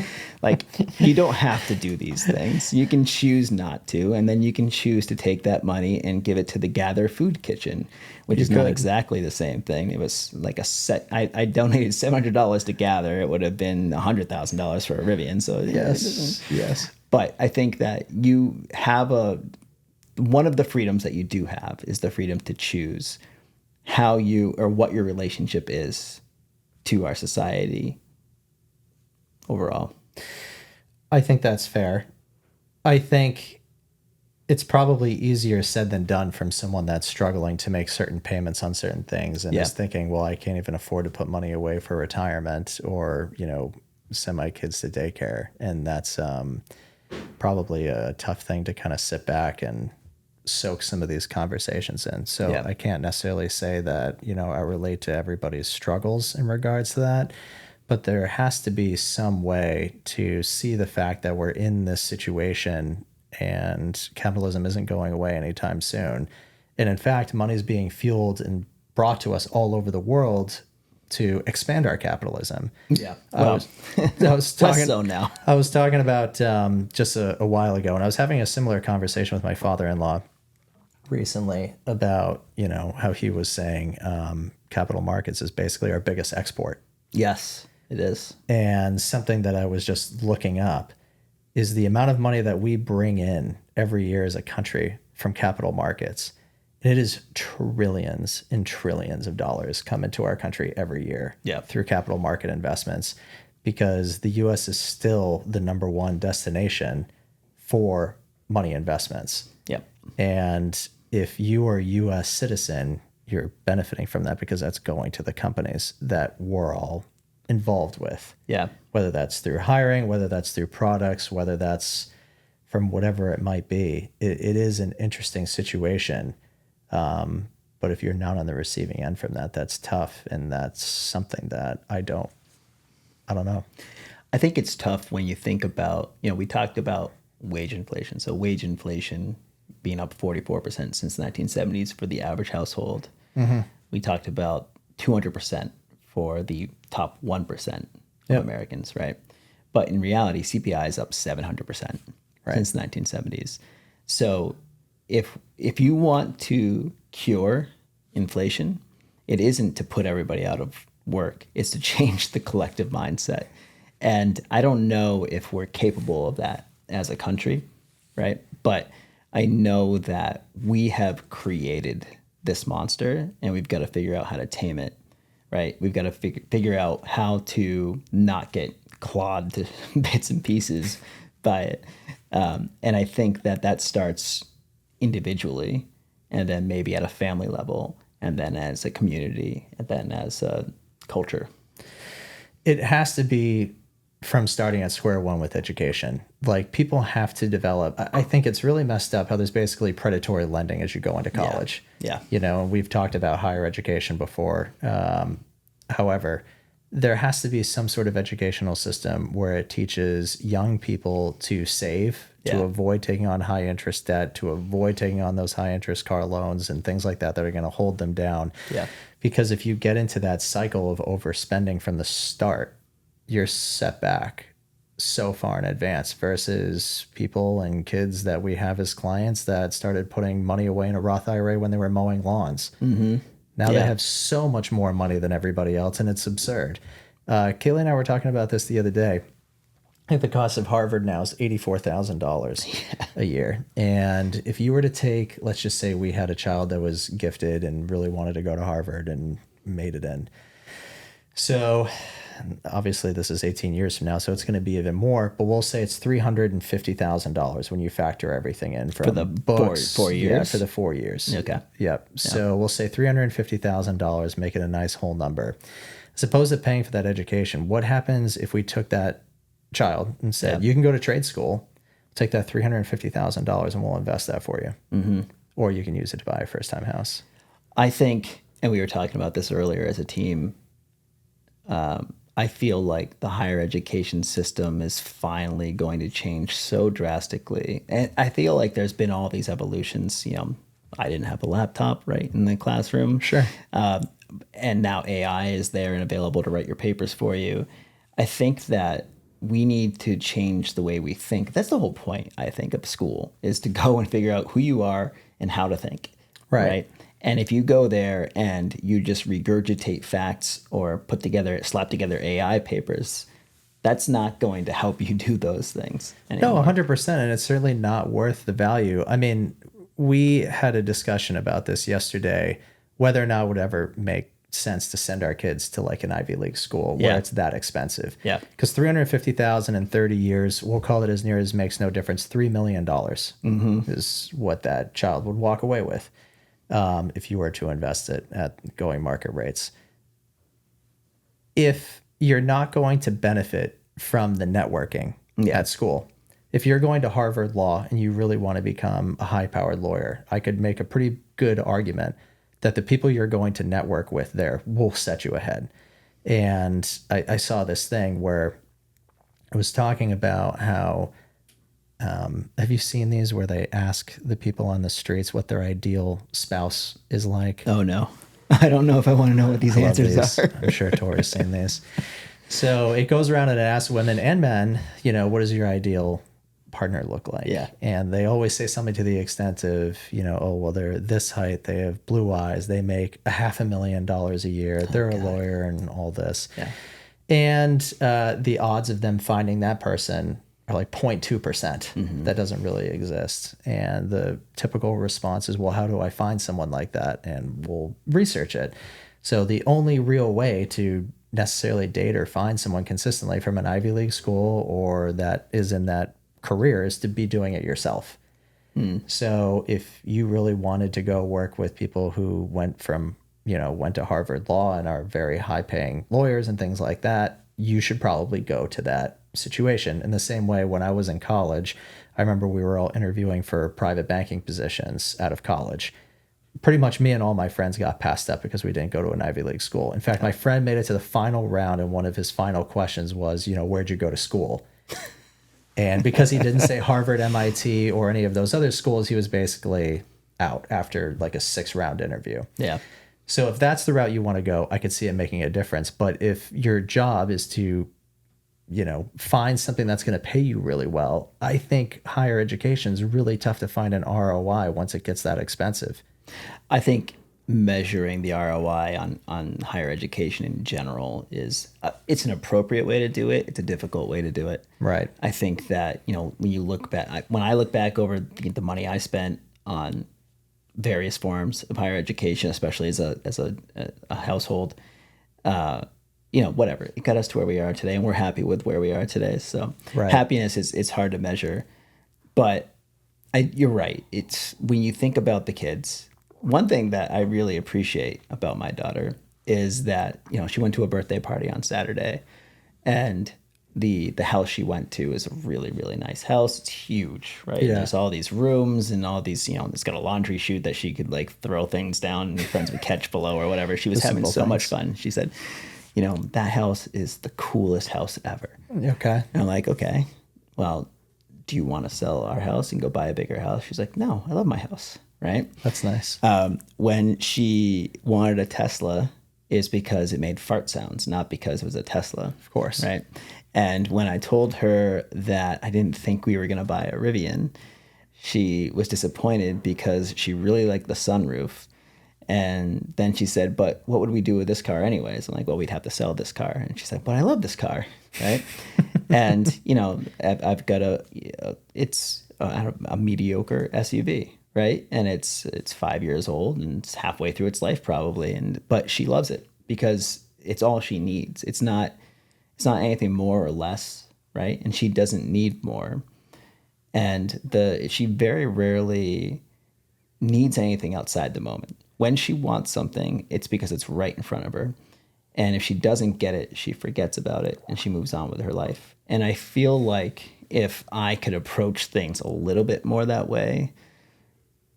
Like, you don't have to do these things. You can choose not to, and then you can choose to take that money and give it to the Gather Food Kitchen, which is not exactly the same thing. It was like I donated $700 to Gather. It would have been $100,000 for a Rivian. So Yes. But I think that you have one of the freedoms that you do have is the freedom to choose how you or what your relationship is to our society overall. I think that's fair. I think it's probably easier said than done from someone that's struggling to make certain payments on certain things and is thinking, well, I can't even afford to put money away for retirement or, send my kids to daycare. And that's probably a tough thing to kind of sit back and soak some of these conversations in. So I can't necessarily say that, I relate to everybody's struggles in regards to that, but there has to be some way to see the fact that we're in this situation and capitalism isn't going away anytime soon. And in fact, money is being fueled and brought to us all over the world to expand our capitalism. Yeah. I was talking less so now. I was talking about just a while ago, and I was having a similar conversation with my father-in-law recently about, how he was saying capital markets is basically our biggest export. Yes, it is. And something that I was just looking up is the amount of money that we bring in every year as a country from capital markets. And it is trillions and trillions of dollars come into our country every year through capital market investments, because the U.S. is still the number one destination for money investments. Yep. And if you are a U.S. citizen, you're benefiting from that because that's going to the companies that we're all involved with. Yeah. Whether that's through hiring, whether that's through products, whether that's from whatever it might be. It is an interesting situation. But if you're not on the receiving end from that, that's tough. And that's something that I don't know. I think it's tough when you think about, we talked about wage inflation. So wage inflation being up 44% since the 1970s for the average household. Mm-hmm. We talked about 200% for the top 1% of Americans, right? But in reality, CPI is up 700% since the 1970s. So if you want to cure inflation, it isn't to put everybody out of work. It's to change the collective mindset. And I don't know if we're capable of that as a country, right? But I know that we have created this monster and we've got to figure out how to tame it, right? We've got to figure out how to not get clawed to bits and pieces by it. And I think that starts individually, and then maybe at a family level, and then as a community, and then as a culture. It has to be from starting at square one with education. Like, people have to develop. I think it's really messed up how there's basically predatory lending as you go into college. Yeah. We've talked about higher education before. However, there has to be some sort of educational system where it teaches young people to save, to Yeah. avoid taking on high interest debt, to avoid taking on those high interest car loans and things like that are going to hold them down. Yeah. Because if you get into that cycle of overspending from the start, you're set back so far in advance versus people and kids that we have as clients that started putting money away in a Roth IRA when they were mowing lawns. Mm-hmm. Now they have so much more money than everybody else, and it's absurd. Kaylee and I were talking about this the other day. I think the cost of Harvard now is $84,000 a year. And if you were to take, let's just say we had a child that was gifted and really wanted to go to Harvard and made it in. So obviously this is 18 years from now, so it's going to be even more, but we'll say it's $350,000 when you factor everything in from For the books. 4 years? Yeah, for the 4 years. Okay. Yep. So we'll say $350,000, make it a nice whole number. As opposed to paying for that education, what happens if we took that child and said, you can go to trade school, take that $350,000 and we'll invest that for you. Mm-hmm. Or you can use it to buy a first-time house. I think, and we were talking about this earlier as a team, I feel like the higher education system is finally going to change so drastically. And I feel like there's been all these evolutions. You know, I didn't have a laptop, right, in the classroom. Sure. And now AI is there and available to write your papers for you. I think that we need to change the way we think. That's the whole point, I think, of school, is to go and figure out who you are and how to think. Right. And if you go there and you just regurgitate facts or slap together AI papers, that's not going to help you do those things anymore. No, 100%. And it's certainly not worth the value. I mean, we had a discussion about this yesterday, whether or not it would ever make sense to send our kids to like an Ivy League school where it's that expensive. Yeah. Because $350,000 in 30 years, we'll call it as near as makes no difference, $3 million is what that child would walk away with. If you were to invest it at going market rates. If you're not going to benefit from the networking at school, if you're going to Harvard Law and you really want to become a high-powered lawyer, I could make a pretty good argument that the people you're going to network with there will set you ahead. And I saw this thing where I was talking about how have you seen these where they ask the people on the streets what their ideal spouse is like? Oh, no. I don't know if I want to know what these answers are. I'm sure Tori's seen these. So it goes around and it asks women and men, you know, what does your ideal partner look like? Yeah. And they always say something to the extent of, you know, oh, well, they're this height, they have blue eyes, they make $500,000 a year, they're a lawyer and all this. Yeah. And the odds of them finding that person are like 0.2%. That doesn't really exist. And the typical response is, well, how do I find someone like that? And we'll research it. So the only real way to necessarily date or find someone consistently from an Ivy League school or that is in that career is to be doing it yourself. So if you really wanted to go work with people who went to Harvard Law and are very high paying lawyers and things like that, you should probably go to that situation. In the same way, when I was in college, I remember we were all interviewing for private banking positions out of college. Pretty much me and all my friends got passed up because we didn't go to an Ivy League school. In fact, my friend made it to the final round, and one of his final questions was, you know, where'd you go to school? And because he didn't say Harvard, MIT, or any of those other schools, he was basically out after like a 6-round interview. Yeah. So if that's the route you want to go, I could see it making a difference. But if your job is to, you know, find something that's going to pay you really well, I think higher education is really tough to find an ROI once it gets that expensive. I think measuring the ROI on higher education in general is it's an appropriate way to do it. It's a difficult way to do it. Right. I think that, you know, when I look back over the money I spent on various forms of higher education, especially as a household, you know, whatever, it got us to where we are today, and we're happy with where we are today. So happiness is hard to measure, but you're right. It's when you think about the kids. One thing that I really appreciate about my daughter is that, you know, she went to a birthday party on Saturday, and the house she went to is a really, really nice house. It's huge, right? Yeah. There's all these rooms and all these, you know, it's got a laundry chute that she could like throw things down and her friends would catch below or whatever. She was having so much fun. She said, you know, that house is the coolest house ever. Okay. And I'm like, okay, well, do you want to sell our house and go buy a bigger house? She's like, no, I love my house, right? That's nice. When she wanted a Tesla is because it made fart sounds, not because it was a Tesla. Of course. Right? And when I told her that I didn't think we were going to buy a Rivian, she was disappointed because she really liked the sunroof. And then she said, but what would we do with this car anyways? I'm like, well, we'd have to sell this car. And she's like, but I love this car, right? And, you know, I've got it's a mediocre SUV, right? And it's 5 years old and it's halfway through its life probably. But she loves it because it's all she needs. It's not anything more or less, right? And she doesn't need more. And she very rarely needs anything outside the moment. When she wants something, it's because it's right in front of her. And if she doesn't get it, she forgets about it and she moves on with her life. And I feel like if I could approach things a little bit more that way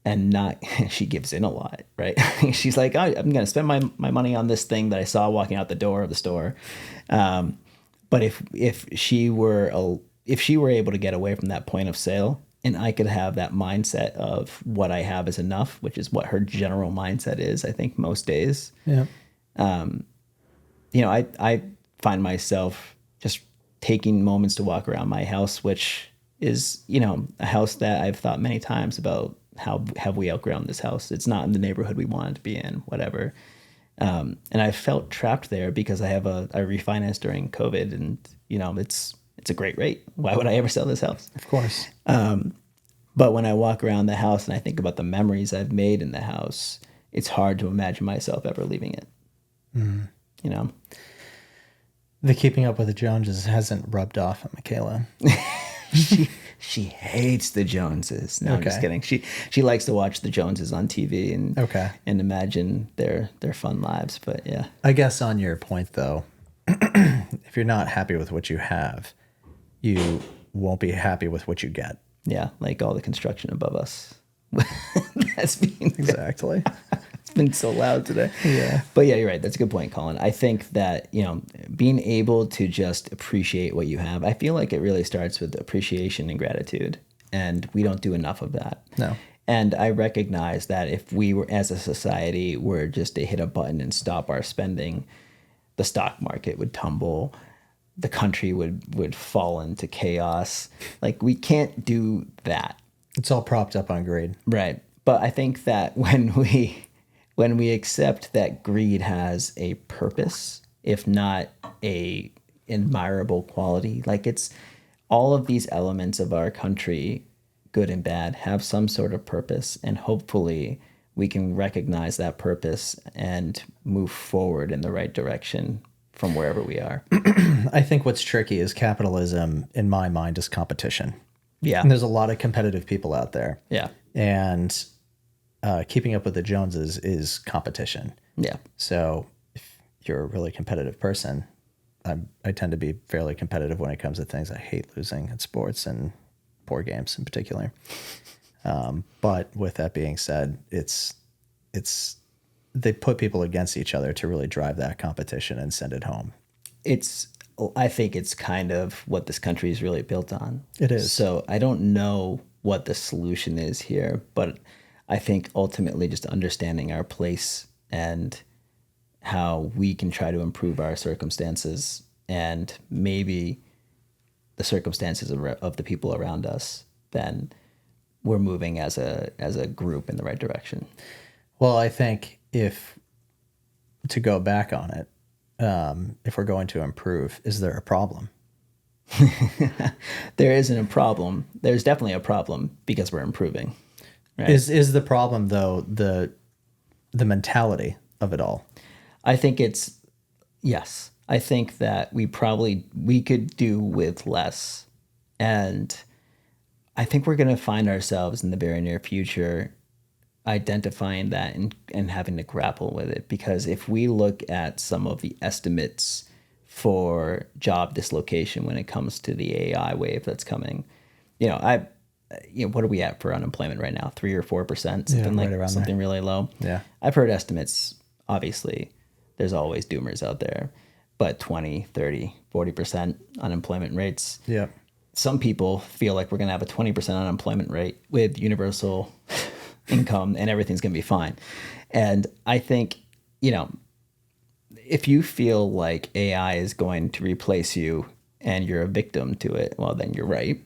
and not, she gives in a lot, right? She's like, oh, I'm going to spend my money on this thing that I saw walking out the door of the store. But if she were able to get away from that point of sale, and I could have that mindset of what I have is enough, which is what her general mindset is, I think, most days. Yeah. You know, I find myself just taking moments to walk around my house, which is, you know, a house that I've thought many times about, how have we outgrown this house? It's not in the neighborhood we wanted to be in, whatever. And I felt trapped there because I refinanced during COVID, and, you know, it's a great rate. Why would I ever sell this house? Of course. But when I walk around the house and I think about the memories I've made in the house, it's hard to imagine myself ever leaving it. Mm. You know? The keeping up with the Joneses hasn't rubbed off on Michaela. She hates the Joneses. No, I'm just kidding. She likes to watch the Joneses on TV and imagine their fun lives. But yeah. I guess on your point, though, if you're not happy with what you have, you won't be happy with what you get. Yeah, like all the construction above us. That's been exactly. It's been so loud today. Yeah. But yeah, you're right. That's a good point, Collin. I think that, you know, being able to just appreciate what you have, I feel like it really starts with appreciation and gratitude. And we don't do enough of that. No. And I recognize that if we were, as a society, were just to hit a button and stop our spending, the stock market would tumble. The country would fall into chaos. Like, we can't do that. It's all propped up on greed. Right. But I think that when we accept that greed has a purpose, if not a admirable quality, like, it's all of these elements of our country, good and bad, have some sort of purpose, and hopefully we can recognize that purpose and move forward in the right direction from wherever we are. I think what's tricky is capitalism, in my mind, is competition. Yeah. And there's a lot of competitive people out there. Yeah. And keeping up with the Joneses is competition. Yeah. So if you're a really competitive person, I tend to be fairly competitive when it comes to things. I hate losing at sports and board games in particular. But with that being said, it's they put people against each other to really drive that competition and send it home. I think it's kind of what this country is really built on. It is. So I don't know what the solution is here, but I think ultimately just understanding our place and how we can try to improve our circumstances and maybe the circumstances of the people around us, then we're moving as a group in the right direction. Well, I think to go back on it, if we're going to improve, is there a problem? There isn't a problem. There's definitely a problem because we're improving. Right? Is the problem, though, the mentality of it all? I think yes. I think that we could do with less. And I think we're going to find ourselves in the very near future identifying that and having to grapple with it. Because if we look at some of the estimates for job dislocation when it comes to the AI wave that's coming, what are we at for unemployment right now? 3 or 4%, something really low. Yeah. I've heard estimates, obviously, there's always doomers out there, but 20, 30, 40% unemployment rates. Yeah. some people feel like we're going to have a 20% unemployment rate with universal income and everything's going to be fine. And I think, if you feel like AI is going to replace you and you're a victim to it, well, then you're right.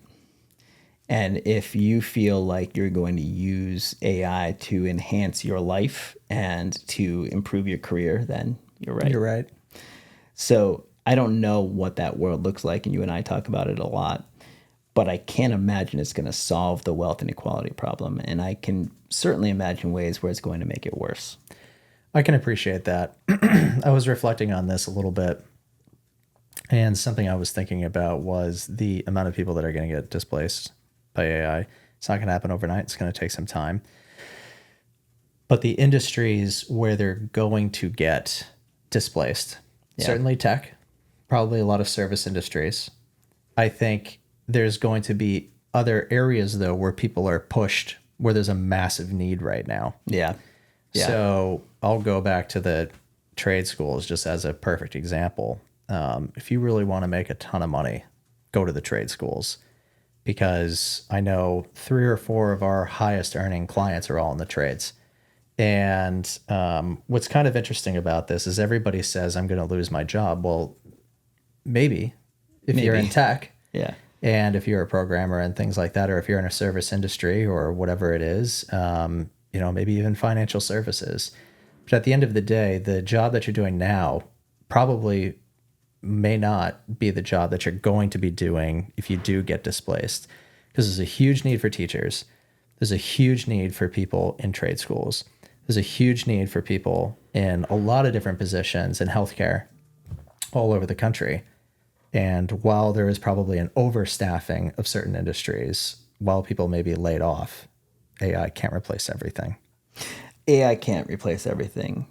And if you feel like you're going to use AI to enhance your life and to improve your career, then you're right. You're right. So I don't know what that world looks like, and you and I talk about it a lot, but I can't imagine it's going to solve the wealth inequality problem. And I can certainly imagine ways where it's going to make it worse. I can appreciate that. I was reflecting on this a little bit, and something I was thinking about was the amount of people that are going to get displaced by AI. It's not going to happen overnight. It's going to take some time. But the industries where they're going to get displaced, certainly tech, probably a lot of service industries. I think there's going to be other areas, though, where people are pushed, where there's a massive need right now. Yeah. So I'll go back to the trade schools just as a perfect example. If you really want to make a ton of money, go to the trade schools, because I know 3 or 4 of our highest earning clients are all in the trades. And what's kind of interesting about this is everybody says, I'm going to lose my job. Well, maybe if you're in tech. Yeah. And if you're a programmer and things like that, or if you're in a service industry or whatever it is, maybe even financial services. But at the end of the day, the job that you're doing now probably may not be the job that you're going to be doing if you do get displaced, because there's a huge need for teachers. There's a huge need for people in trade schools. There's a huge need for people in a lot of different positions in healthcare all over the country. And while there is probably an overstaffing of certain industries, while people may be laid off, AI can't replace everything. AI can't replace everything.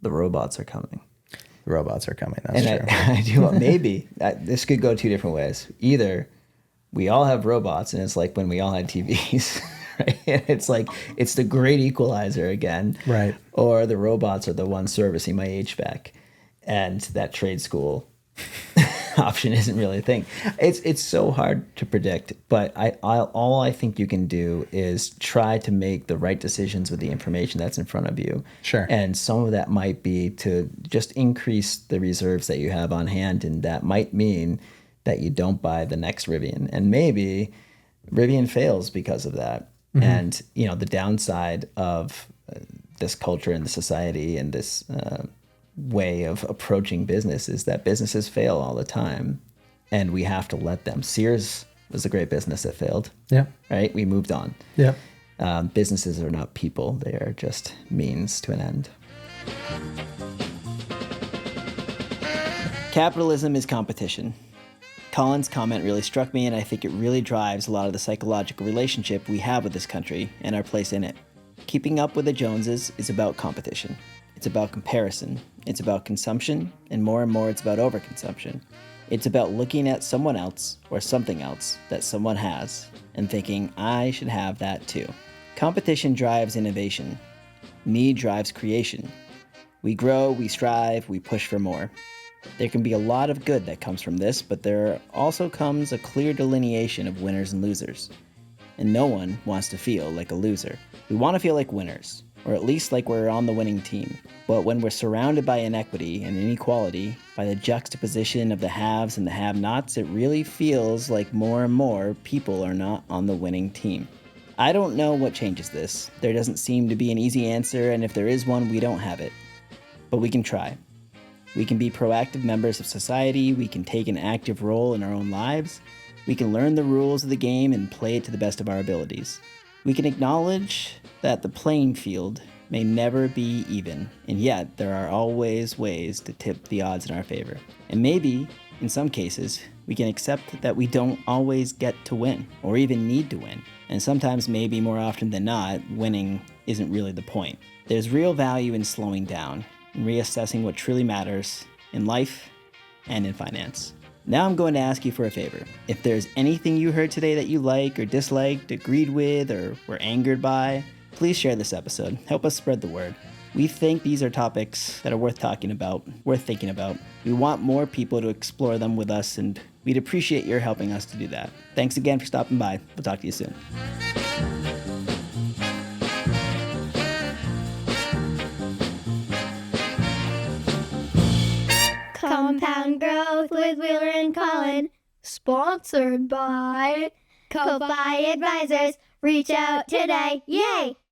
The robots are coming. The robots are coming. That's true. I do. Maybe this could go 2 different ways. Either we all have robots, and it's like when we all had TVs, right? It's like it's the great equalizer again, right? Or the robots are the ones servicing my HVAC, and that trade school option isn't really a thing. It's so hard to predict, but all I think you can do is try to make the right decisions with the information that's in front of you. Sure. And some of that might be to just increase the reserves that you have on hand, and that might mean that you don't buy the next Rivian, and maybe Rivian fails because of that. Mm-hmm. And the downside of this culture and the society and this way of approaching business is that businesses fail all the time, and we have to let them. Sears was a great business that failed. Yeah. Right? We moved on. Yeah. Businesses are not people. They are just means to an end. Capitalism is competition. Collin's comment really struck me, and I think it really drives a lot of the psychological relationship we have with this country and our place in it. Keeping up with the Joneses is about competition. It's about comparison. It's about consumption, and more it's about overconsumption. It's about looking at someone else or something else that someone has and thinking, I should have that too. Competition drives innovation. Need drives creation. We grow, we strive, we push for more. There can be a lot of good that comes from this, but there also comes a clear delineation of winners and losers. And no one wants to feel like a loser. We want to feel like winners, or at least like we're on the winning team. But when we're surrounded by inequity and inequality, by the juxtaposition of the haves and the have-nots, it really feels like more and more people are not on the winning team. I don't know what changes this. There doesn't seem to be an easy answer, and if there is one, we don't have it. But we can try. We can be proactive members of society, we can take an active role in our own lives, we can learn the rules of the game and play it to the best of our abilities. We can acknowledge that the playing field may never be even, and yet there are always ways to tip the odds in our favor. And maybe, in some cases, we can accept that we don't always get to win, or even need to win. And sometimes, maybe more often than not, winning isn't really the point. There's real value in slowing down and reassessing what truly matters in life and in finance. Now I'm going to ask you for a favor. If there's anything you heard today that you like or disliked, agreed with, or were angered by, please share this episode. Help us spread the word. We think these are topics that are worth talking about, worth thinking about. We want more people to explore them with us, and We'd appreciate your helping us to do that. Thanks again for stopping by. We'll talk to you soon. Compound Growth with Wheeler and Collin. Sponsored by Ko-Fi Advisors. Reach out today. Yay!